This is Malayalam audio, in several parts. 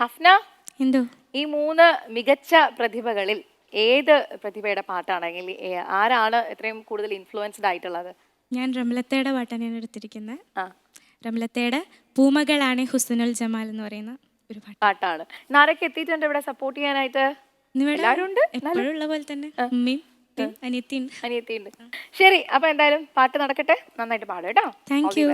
ഹഫ്ന, എന്തോ ഈ 3 മികച്ച പ്രതിഭകളിൽ ഏത് പ്രതിഭയുടെ പാട്ടാണ്, അല്ലെങ്കിൽ ആരാണ് എത്രയും കൂടുതൽ ഇൻഫ്ലുവൻസ്ഡ് ആയിട്ടുള്ളത്? ഞാൻ റംലത്തയുടെ പാട്ടാണ് ഞാൻ എടുത്തിരിക്കുന്നത്. ആ, റംലത്തയുടെ പൂമകളാണ് ഹുസ്നുൽ ജമാൽ എന്ന് പറയുന്ന ഒരു പാട്ടാണ്. ആരൊക്കെ എത്തിയിട്ടുണ്ട് ഇവിടെ സപ്പോർട്ട് ചെയ്യാനായിട്ട്? എല്ലാവരും ഉണ്ട്, എപ്പോഴും ഉള്ള പോലെ തന്നെ ഉമ്മയും അനിയത്തിയുണ്ട്. ശരി, അപ്പൊ എന്തായാലും പാട്ട് നടക്കട്ടെ. നന്നായിട്ട് പാടും കേട്ടോ. Thank you.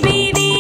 ബീവി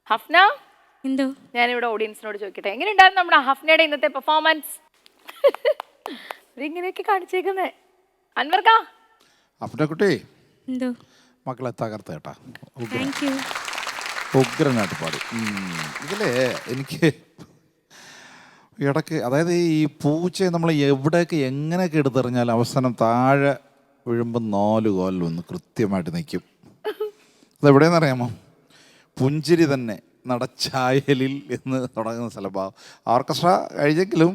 ഹഫ്ന, എന്തോ ഞാനിവിടെ ഓഡിയൻസിനോട് ചോദിക്കട്ടെ, എങ്ങനെയുണ്ടായിരുന്നു നമ്മുടെ ഹഫ്നയുടെ ഇന്നത്തെ പെർഫോമൻസ്? ഇങ്ങനെയൊക്കെ കാണിച്ചേക്കുന്നേ. അൻവർക്ക, അപ്പനക്കുട്ടി എന്തോ മക്കളെ തകർത്ത് കേട്ടാ. Thank you. ഉഗ്രനായിട്ട് പാടി. ഇതില് എനിക്ക് ഇടയ്ക്ക്, അതായത് ഈ പൂച്ചയെ നമ്മൾ എവിടെയൊക്കെ എങ്ങനെയൊക്കെ എടുത്തെറിഞ്ഞാൽ അവസാനം താഴെ വീഴുമ്പോൾ 4 കോലിൽ ഒന്ന് കൃത്യമായിട്ട് നിൽക്കും. അതെവിടെയെന്ന് അറിയാമോ? പുഞ്ചിരി തന്നെ നടച്ചായലിൽ എന്ന് തുടങ്ങുന്ന സ്ഥലം. ഓർക്കസ്ട്ര കഴിഞ്ഞെങ്കിലും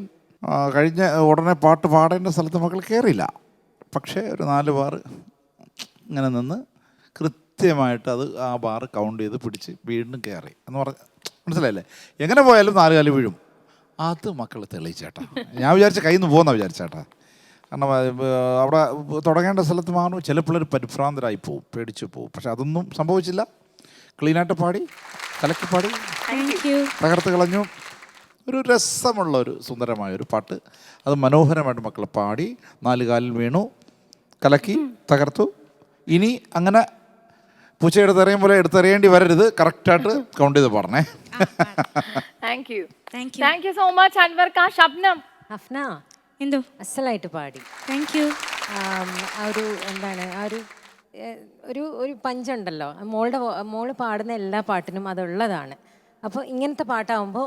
കഴിഞ്ഞ ഉടനെ പാട്ട് പാടേണ്ട സ്ഥലത്ത് മക്കൾ കയറിയില്ല. പക്ഷേ ഒരു 4 ബാർ ഇങ്ങനെ നിന്ന് കൃത്യമായിട്ട് അത് ആ ബാർ കൗണ്ട് ചെയ്ത് പിടിച്ച് വീണ്ടും കയറി എന്ന് പറഞ്ഞ്, മനസ്സിലായില്ലേ? എങ്ങനെ പോയാലും 4 കാല് വീഴും. അത് മക്കൾ തെളിയിച്ചേട്ടാ. ഞാൻ വിചാരിച്ച കയ്യിൽ നിന്ന് പോകുന്ന വിചാരിച്ചേട്ടാ. കാരണം അവിടെ തുടങ്ങേണ്ട സ്ഥലത്ത് മാറും. ചില പിള്ളേർ പരിഭ്രാന്തരായി പോവും, പേടിച്ചു പോവും. പക്ഷെ അതൊന്നും സംഭവിച്ചില്ല. ക്ലീനായിട്ട് പാടി, കലക്കി പാടി, താങ്ക് യു. തകർത്ത് കളഞ്ഞു. ഒരു രസമുള്ള ഒരു സുന്ദരമായൊരു പാട്ട്. അത് മനോഹരമായിട്ട് മക്കൾ പാടി, 4 കാലിൽ വീണു, കലക്കി, തകർത്തു. ഇനി അങ്ങനെ പൂച്ച എടുത്തെറിയും പോലെ എടുത്തെറിയേണ്ടി വരരുത്. കറക്റ്റായിട്ട് കൗണ്ട് ചെയ്ത് പാടണേ. Thank you. Thank you. Thank you so much അൻവർക്ക. ഷബ്നം, ഹഫ്ന എന്തോ അസലായിട്ട് പാടി. Thank you. ആ ഒരു എന്താണ്, ആ ഒരു പഞ്ചുണ്ടല്ലോ, മോള് പാടുന്ന എല്ലാ പാട്ടിനും അതുള്ളതാണ്. അപ്പോൾ ഇങ്ങനത്തെ പാട്ടാകുമ്പോൾ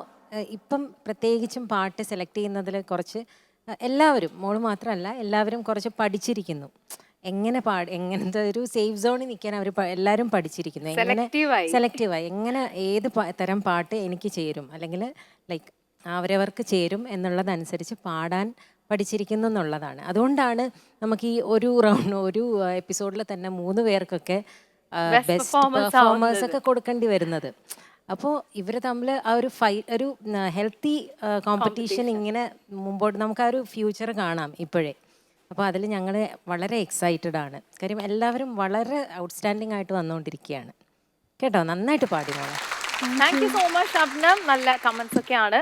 ഇപ്പം പ്രത്യേകിച്ചും പാട്ട് സെലക്ട് ചെയ്യുന്നതിൽ കുറച്ച് എല്ലാവരും, മോള് മാത്രമല്ല എല്ലാവരും കുറച്ച് പഠിച്ചിരിക്കുന്നു. എങ്ങനത്തെ ഒരു സേഫ് സോണിൽ നിൽക്കാൻ അവർ എല്ലാവരും പഠിച്ചിരിക്കുന്നു. എങ്ങനെ സെലക്റ്റീവായി എങ്ങനെ ഏത് തരം പാട്ട് എനിക്ക് ചേരും, അല്ലെങ്കിൽ ലൈക്ക് അവരവർക്ക് ചേരും എന്നുള്ളതനുസരിച്ച് പാടാൻ പഠിച്ചിരിക്കുന്നു എന്നുള്ളതാണ്. അതുകൊണ്ടാണ് നമുക്ക് ഈ ഒരു എപ്പിസോഡിൽ തന്നെ 3 പേർക്കൊക്കെ ബെസ്റ്റ് പെർഫോമേഴ്സ് ഒക്കെ കൊടുക്കേണ്ടി വരുന്നത്. അപ്പോൾ ഇവർ തമ്മിൽ ആ ഒരു ഹെൽത്തി കോമ്പറ്റീഷൻ ഇങ്ങനെ മുമ്പോട്ട് നമുക്ക് ആ ഒരു ഫ്യൂച്ചർ കാണാം ഇപ്പോഴേ. അപ്പോൾ അതിൽ ഞങ്ങൾ വളരെ എക്സൈറ്റഡ് ആണ്. കാര്യം എല്ലാവരും വളരെ ഔട്ട്സ്റ്റാൻഡിംഗ് ആയിട്ട് വന്നുകൊണ്ടിരിക്കുകയാണ് കേട്ടോ. നന്നായിട്ട് പാടി മോളെ. Thank you so much Shabnam. നല്ല കമന്റ്സ് ഒക്കെയാണ്.